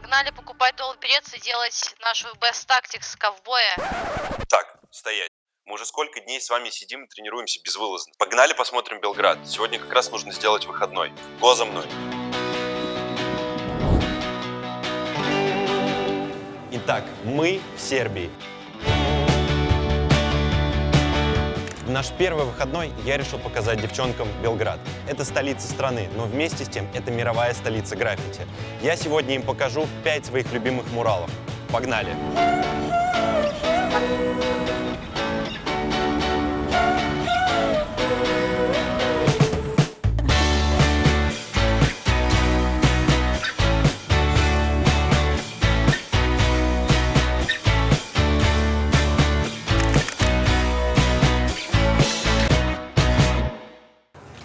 Погнали покупать All-Беретс и делать нашу Best Tactics ковбоя. Так, стоять. Мы уже сколько дней с вами сидим и тренируемся безвылазно. Погнали посмотрим Белград. Сегодня как раз нужно сделать выходной. Го за мной. Итак, мы в Сербии. В наш первый выходной я решил показать девчонкам Белград. Это столица страны, но вместе с тем это мировая столица граффити. Я сегодня им покажу 5 своих любимых муралов. Погнали!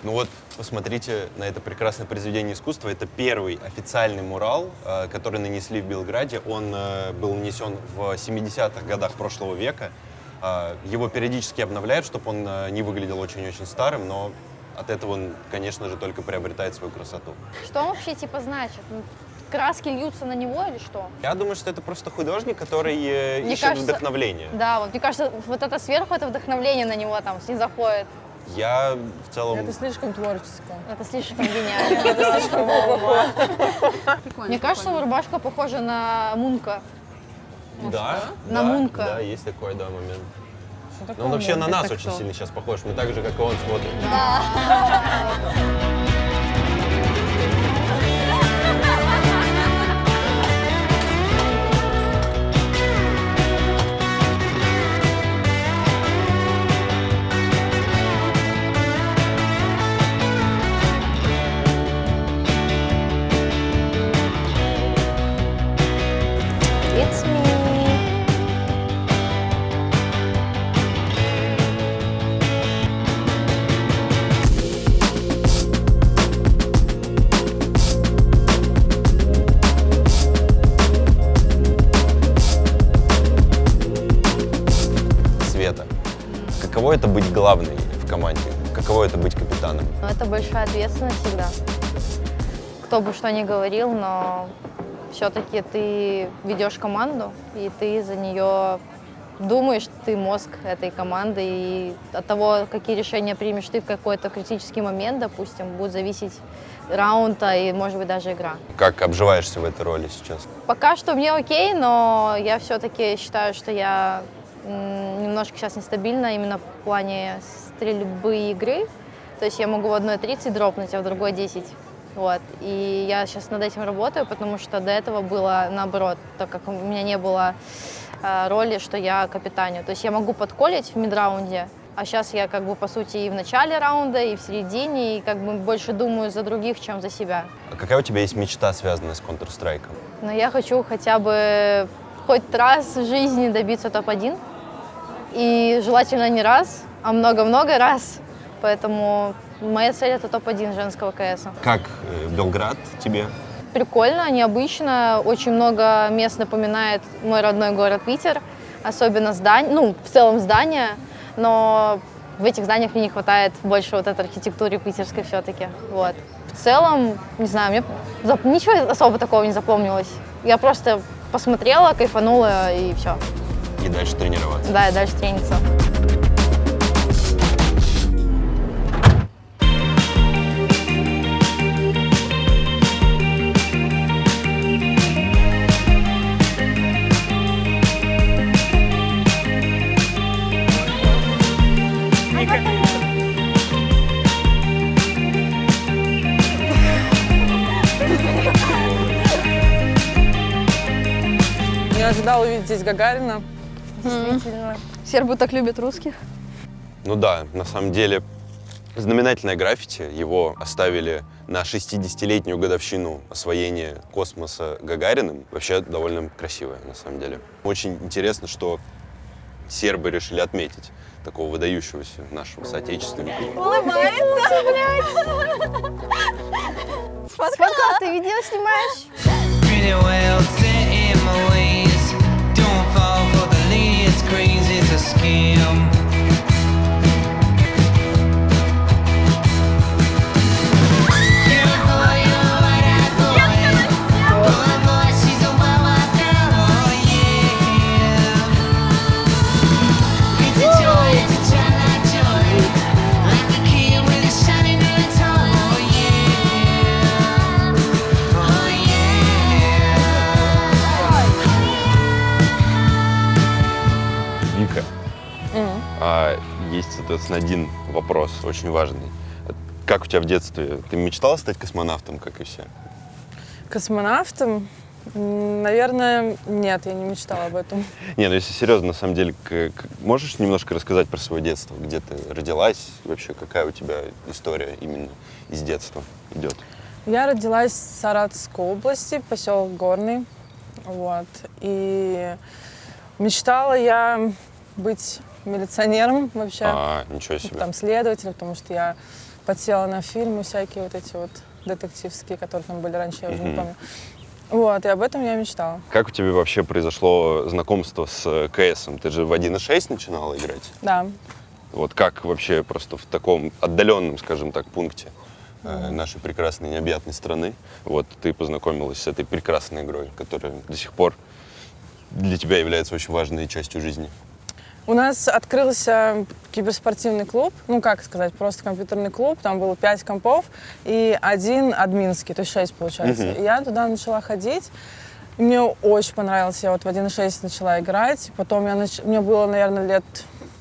Ну вот, посмотрите на это прекрасное произведение искусства. Это первый официальный мурал, который нанесли в Белграде. Он был нанесен в 70-х годах прошлого века. Его периодически обновляют, чтобы он не выглядел очень-очень старым, но от этого он, конечно же, только приобретает свою красоту. Что он вообще типа значит? Краски льются на него или что? Я думаю, что это просто художник, который ищет кажется, вдохновение. Да, вот мне кажется, вот это сверху, это вдохновление на него там снизоходит. Я в целом... Это слишком творческо. Это слишком гениально. Это слишком глубоко. Мне кажется, рубашка похожа на Мунка. Да, На Мунка. Да, есть такой, да, момент. Что Но такое он вообще на Мунка? нас Это очень кто? сильно сейчас похож. Мы так же, как и он, смотрим. It's me. Света, каково это быть главной в команде? Каково это быть капитаном? Но это большая ответственность всегда. Кто бы что ни говорил, но все-таки ты ведешь команду, и ты за нее думаешь, ты мозг этой команды, и от того, какие решения примешь ты в какой-то критический момент, допустим, будет зависеть раунд, и, может быть, даже игра. Как обживаешься в этой роли сейчас? Пока что мне окей, но я все-таки считаю, что я немножко сейчас нестабильна именно в плане стрельбы игры. То есть я могу в одной 30 дропнуть, а в другой 10. Вот. И я сейчас над этим работаю, потому что до этого было наоборот, так как у меня не было роли, что я капитаню. То есть я могу подколить в мид-раунде, а сейчас я как бы по сути и в начале раунда, и в середине, и как бы больше думаю за других, чем за себя. А какая у тебя есть мечта, связанная с Counter-Strike? Но я хочу хотя бы хоть раз в жизни добиться топ-1. И желательно не раз, а много-много раз. Поэтому моя цель — это топ-1 женского КС. Как Белград тебе? Прикольно, необычно. Очень много мест напоминает мой родной город Питер. Особенно здания, ну, в целом здания. Но в этих зданиях мне не хватает больше вот этой архитектуры питерской все-таки. Вот. В целом, не знаю, мне ничего особо такого не запомнилось. Я просто посмотрела, кайфанула и все. И дальше тренироваться? Да, и дальше трениться. Не ожидал увидеть здесь Гагарина. Действительно. Сербы так любят русских. Ну да, на самом деле, знаменательное граффити. Его оставили на 60-летнюю годовщину освоения космоса Гагариным. Вообще довольно красивое, на самом деле. Очень интересно, что сербы решили отметить такого выдающегося нашего соотечественника. Улыбается, блядь. Сфоткала, ты видео снимаешь? Pretty well set in my ways. Don't fall for the latest craze, it's a scam. Yeah, boy, you're right, boy. Boy, she's a есть, соответственно, один вопрос, очень важный. Как у тебя в детстве? Ты мечтала стать космонавтом, как и все? Космонавтом? Наверное, нет, я не мечтала об этом. Не, ну если серьезно, на самом деле, можешь немножко рассказать про свое детство? Где ты родилась? Вообще, какая у тебя история именно из детства идет? Я родилась в Саратовской области, поселок Горный. Вот. И мечтала я быть милиционером вообще. Ничего себе. Там следователем, потому что я подсела на фильмы всякие вот эти вот детективские, которые там были раньше, я уже не помню. Вот, и об этом я мечтала. Как у тебя вообще произошло знакомство с КСом? Ты же в 1.6 начинала играть? Да. Вот как вообще просто в таком отдаленном, скажем так, пункте нашей прекрасной необъятной страны вот ты познакомилась с этой прекрасной игрой, которая до сих пор для тебя является очень важной частью жизни? У нас открылся киберспортивный клуб, ну как сказать, просто компьютерный клуб, там было 5 компов и 1 админский, то есть 6 получается. И я туда начала ходить, и мне очень понравилось, я вот в 1.6 начала играть, потом мне было, наверное, лет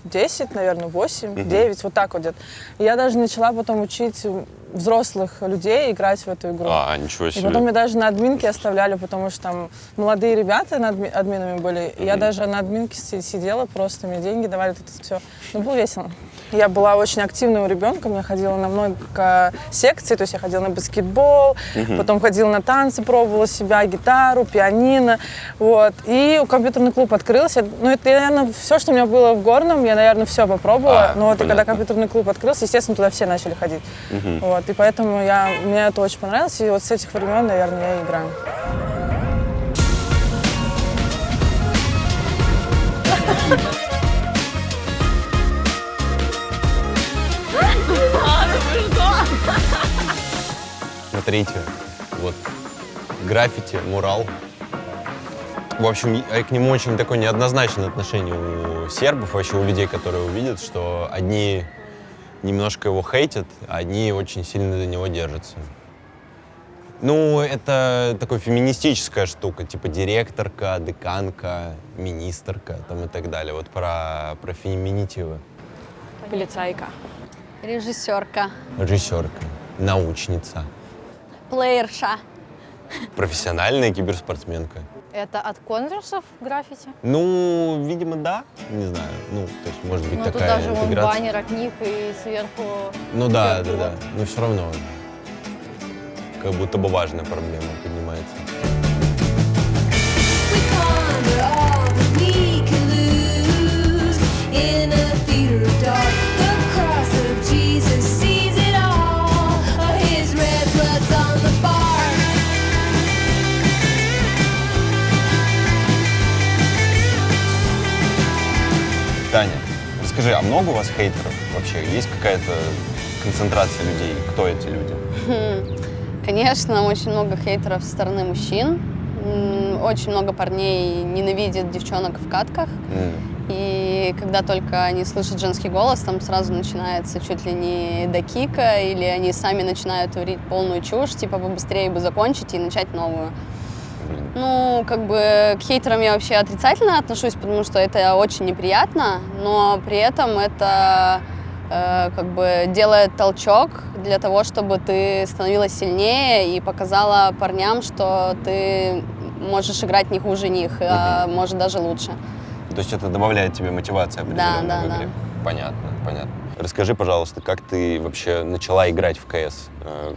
10, наверное, 8, 9, вот так вот где-то. И я даже начала потом учить взрослых людей играть в эту игру. Ничего себе. И потом меня даже на админке оставляли, потому что там молодые ребята над админами были. И я даже на админке сидела, просто мне деньги давали, это все. Ну, было весело. Я была очень активным ребенком, я ходила на много секций, то есть я ходила на баскетбол, потом ходила на танцы, пробовала себя, гитару, пианино, вот. И компьютерный клуб открылся. Ну, это, наверное, все, что у меня было в Горном, я, наверное, все попробовала. Но вот и когда компьютерный клуб открылся, естественно, туда все начали ходить. Вот. И поэтому мне это очень понравилось, и вот с этих времен, наверное, я играю. Смотрите, вот граффити, мурал. В общем, к нему очень такое неоднозначное отношение у сербов, вообще у людей, которые увидят, что одни немножко его хейтят, а одни очень сильно за него держатся. Ну, это такая феминистическая штука, типа директорка, деканка, министрка там и так далее. Вот про феминитивы. Полицайка. Режиссерка. Режиссерка, научница, Плеерша. профессиональная киберспортсменка. Это от конверсов граффити? Ну, видимо, да. Не знаю. Ну, то есть, может быть, Ну, тут такая даже вон интеграция. баннер от них и сверху... Ну да, QR-код. да. Но все равно как будто бы важная проблема поднимается. We ponder all that we can lose in a theater of dark. The cross of Jesus sees it all. His red blood's on the bar. Таня, расскажи, а много у вас хейтеров вообще? Есть какая-то концентрация людей? Кто эти люди? Конечно, очень много хейтеров со стороны мужчин. Очень много парней ненавидят девчонок в катках. И когда только они слышат женский голос, там сразу начинается чуть ли не до кика, или они сами начинают говорить полную чушь, типа побыстрее бы закончить и начать новую. Ну, как бы к хейтерам я вообще отрицательно отношусь, потому что это очень неприятно, но при этом это как бы делает толчок для того, чтобы ты становилась сильнее и показала парням, что ты можешь играть не хуже них, а может даже лучше. То есть это добавляет тебе мотивации определенной Да, в игре? да. Понятно, понятно. Расскажи, пожалуйста, как ты вообще начала играть в КС?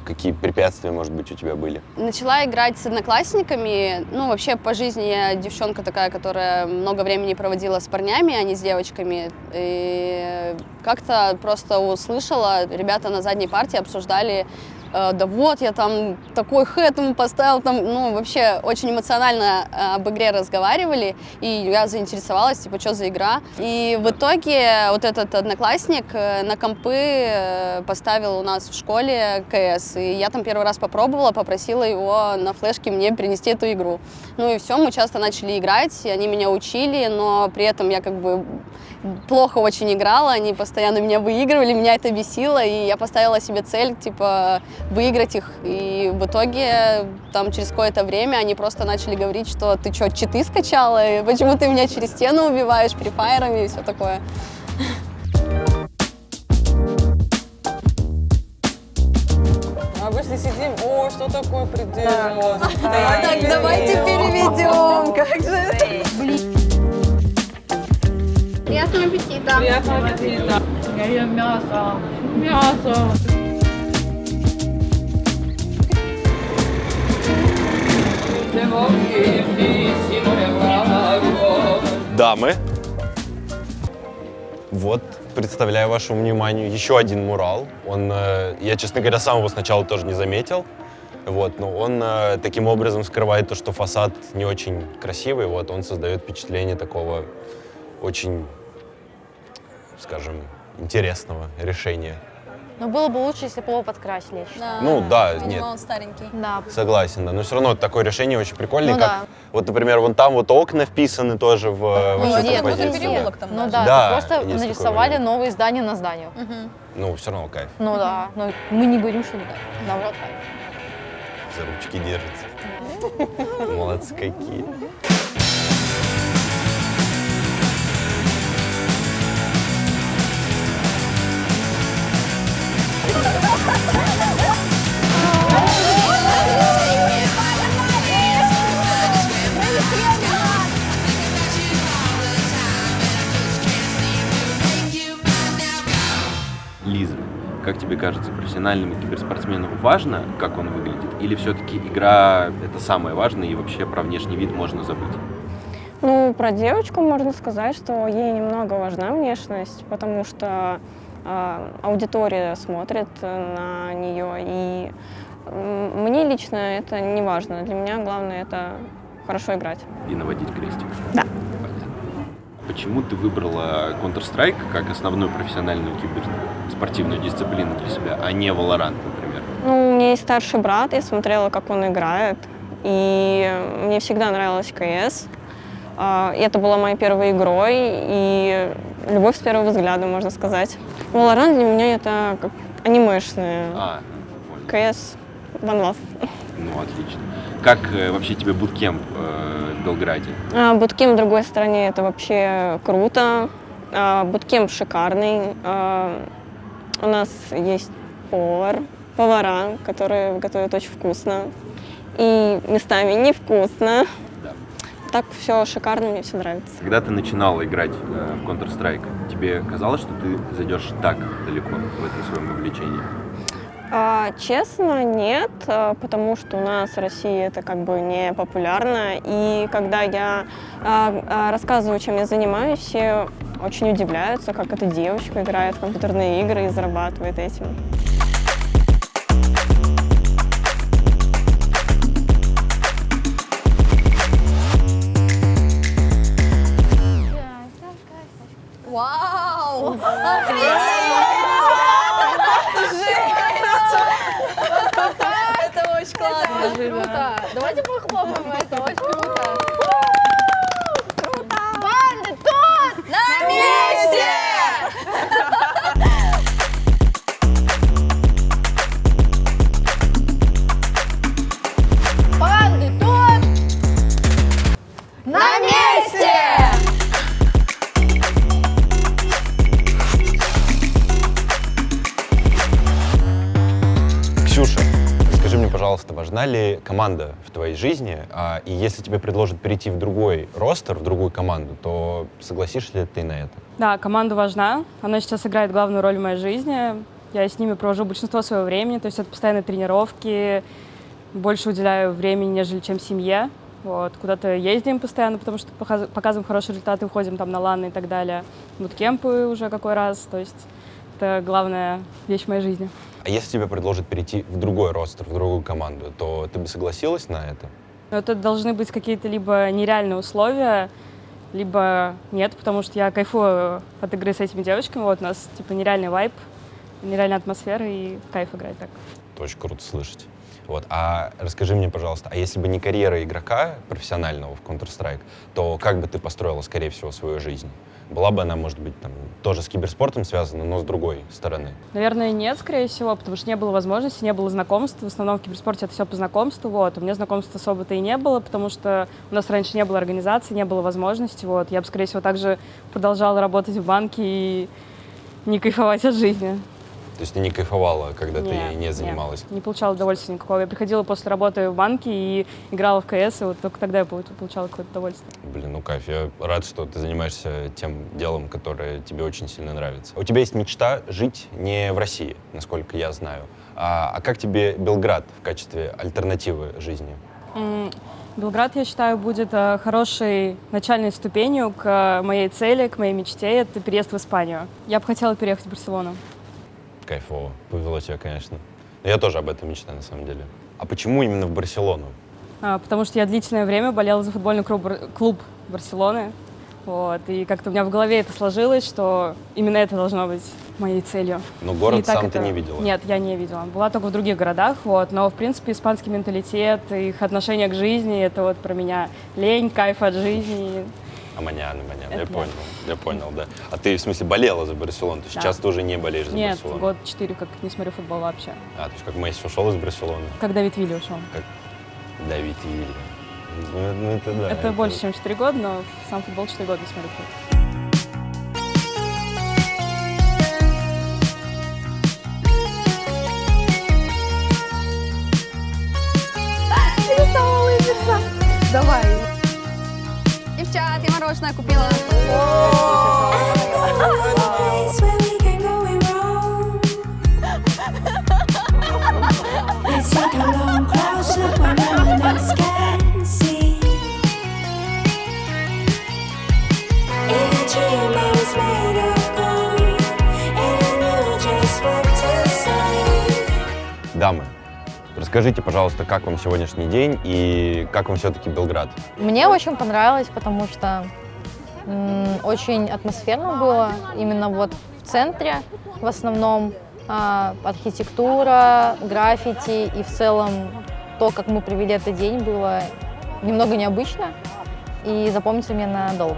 Какие препятствия, может быть, у тебя были? Начала играть с одноклассниками. Ну, вообще, по жизни я девчонка такая, которая много времени проводила с парнями, а не с девочками. И как-то просто услышала, ребята на задней парте обсуждали, да вот, я там такой хэт ему поставил, там, ну, вообще очень эмоционально об игре разговаривали, и я заинтересовалась, типа, что за игра. И в итоге вот этот одноклассник на компы поставил у нас в школе КС, и я там первый раз попробовала, попросила его на флешке мне принести эту игру. Ну и все, мы часто начали играть, и они меня учили, но при этом я как бы плохо очень играла, они постоянно меня выигрывали, меня это бесило, и я поставила себе цель, типа, выиграть их. И в итоге, там, через какое-то время они просто начали говорить, что ты что, читы скачала, и почему ты меня через стену убиваешь префайрами и все такое. такой предел. Так, давайте переведем. Как же? Приятного аппетита. Приятного аппетита. Я ем мясо. Мясо. Дамы, вот, представляю вашему вниманию еще один мурал. Я, честно говоря, сам его сначала тоже не заметил. Вот, но он таким образом скрывает то, что фасад не очень красивый. Вот, он создает впечатление такого очень, скажем, интересного решения. Но было бы лучше, если бы его подкрасили, я считаю. Ну да, видимо, нет. он старенький. Да. Согласен, да. Но все равно такое решение очень прикольное. Ну как, да. вот, например, вон там вот окна вписаны тоже во всю Везде, эту ну, позицию. переулок там Ну даже. да, Да, просто есть такой нарисовали вариант. новые здания на здании. Ну, все равно кайф. Ну да, но мы не говорим, что не так. Наоборот, кайф. За ручки держится. Молодцы какие. Лиза, как тебе кажется, профессиональному киберспортсмену важно, как он выглядит? Или все-таки игра — это самое важное, и вообще про внешний вид можно забыть? Ну, про девочку можно сказать, что ей немного важна внешность, потому что аудитория смотрит на нее, и мне лично это не важно. Для меня главное — это хорошо играть. И наводить крестик? Да. Понятно. Почему ты выбрала Counter-Strike как основную профессиональную киберспортивную дисциплину для себя, а не Valorant, например? Ну, у меня есть старший брат, я смотрела, как он играет, и мне всегда нравилась КС. И это была моей первой игрой, и любовь с первого взгляда, можно сказать. Valorant для меня это как анимешная. Понял. КС One Love. Ну, отлично. Как вообще тебе буткемп в Белграде? Буткемп в другой стране это вообще круто. Буткемп шикарный. У нас есть повара, которые готовят очень вкусно. И местами невкусно. Да. Так все шикарно, мне все нравится. Когда ты начинала играть в Counter-Strike, тебе казалось, что ты зайдешь так далеко в этом своем увлечении? Честно, нет, потому что у нас в России это как бы не популярно. И когда я рассказываю, чем я занимаюсь, все очень удивляются, как эта девочка играет в компьютерные игры и зарабатывает этим. Вау! Это очень классно. Круто. Давайте похлопаем, это очень круто. На месте! Банды тут! На месте! Ксюша, скажи мне, пожалуйста, важна ли команда в твоей жизни? И если тебе предложат перейти в другой ростер, в другую команду, то согласишься ли ты на это? Да, команда важна. Она сейчас играет главную роль в моей жизни. Я с ними провожу большинство своего времени, то есть это постоянные тренировки. Больше уделяю времени, нежели чем семье. Вот. Куда-то ездим постоянно, потому что показываем хорошие результаты, уходим там на ланы и так далее. Буткемпы уже какой раз. То есть это главная вещь в моей жизни. А если тебе предложат перейти в другой ростер, в другую команду, то ты бы согласилась на это? Но это должны быть какие-то либо нереальные условия, либо нет, потому что я кайфую от игры с этими девочками. Вот у нас типа нереальный вайб, нереальная атмосфера и кайф играть так. Это очень круто слышать. Вот. А расскажи мне, пожалуйста, а если бы не карьера игрока профессионального в Counter-Strike, то как бы ты построила, скорее всего, свою жизнь? Была бы она, может быть, там, тоже с киберспортом связана, но с другой стороны? Наверное, нет, скорее всего, потому что не было возможности, не было знакомств. В основном в киберспорте это все по знакомству. Вот. У меня знакомств особо-то и не было, потому что у нас раньше не было организации, не было возможности. Вот. Я бы, скорее всего, также продолжала работать в банке и не кайфовать от жизни. То есть ты не кайфовала, когда ты не Нет, занималась? не получала удовольствия никакого. Я приходила после работы в банке и играла в КС, и вот только тогда я получала какое-то удовольствие. Блин, ну кайф, я рад, что ты занимаешься тем делом, которое тебе очень сильно нравится. У тебя есть мечта жить не в России, насколько я знаю. А как тебе Белград в качестве альтернативы жизни? Белград, я считаю, будет хорошей начальной ступенью к моей цели, к моей мечте. Это переезд в Испанию. Я бы хотела переехать в Барселону. Кайфово. Повело тебя, конечно. Но я тоже об этом мечтаю, на самом деле. А почему именно в Барселону? Потому что я длительное время болела за футбольный клуб Барселоны. Вот, и как-то у меня в голове это сложилось, что именно это должно быть моей целью. Но город И так сам ты не видела? Нет, я не видела. Была только в других городах, вот, но, в принципе, испанский менталитет, их отношение к жизни, это вот про меня лень, кайф от жизни. Аманян, Это я понял, да. А ты, в смысле, болела за Барселону? То есть Да. сейчас ты уже не болеешь за Нет, Барселону? год 4, как не смотрю футбол вообще. А, то есть как Месси ушел из Барселоны? Как Давид Вилли ушел. Как Давид Вилли. Ну, это да. Это больше, чем 4 года, но сам футбол 4 года не смотрю. Давай. Девчат, я мороженое купила. Place where we can go wrong. Let's take a long close look where no one else can see. In a dream I was made of gold, and I knew just what to say. Дамы, расскажите, пожалуйста, как вам сегодняшний день и как вам все-таки Белград? Мне очень понравилось, потому что очень атмосферно было. Именно вот в центре в основном архитектура, граффити и в целом то, как мы провели этот день, было немного необычно и запомнится мне надолго.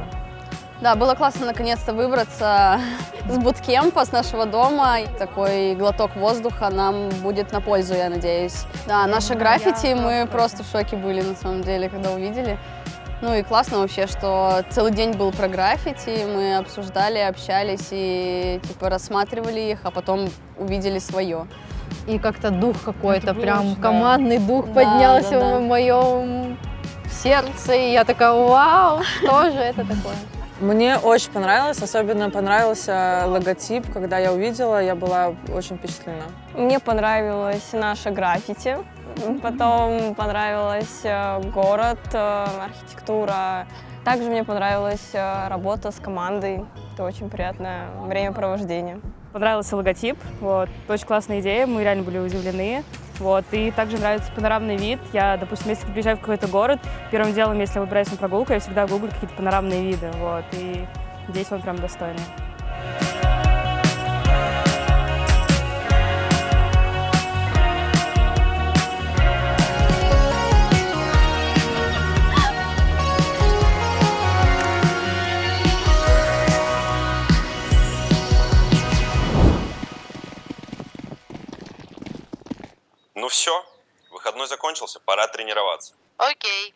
Да, было классно наконец-то выбраться с буткемпа, с нашего дома. Такой глоток воздуха нам будет на пользу, я надеюсь. Да, наше граффити, мы просто в шоке были на самом деле, когда увидели. Ну и классно вообще, что целый день был про граффити, мы обсуждали, общались и типа рассматривали их, а потом увидели свое. И как-то дух какой-то, Это было прям очень, да. командный дух Да, поднялся да, да. в моем сердце. И я такая, вау, что же это такое? Мне очень понравилось, особенно понравился логотип. Когда я увидела, я была очень впечатлена. Мне понравилось наше граффити, потом понравилась город, архитектура. Также мне понравилась работа с командой. Это очень приятное времяпровождение. Понравился логотип, вот, очень классная идея, мы реально были удивлены. Вот, и также нравится панорамный вид. Я, допустим, если приезжаю в какой-то город, первым делом, если я выбираюсь на прогулку, я всегда гуглю какие-то панорамные виды, вот, и здесь он прям достойный. Ну все, выходной закончился, пора тренироваться. Окей.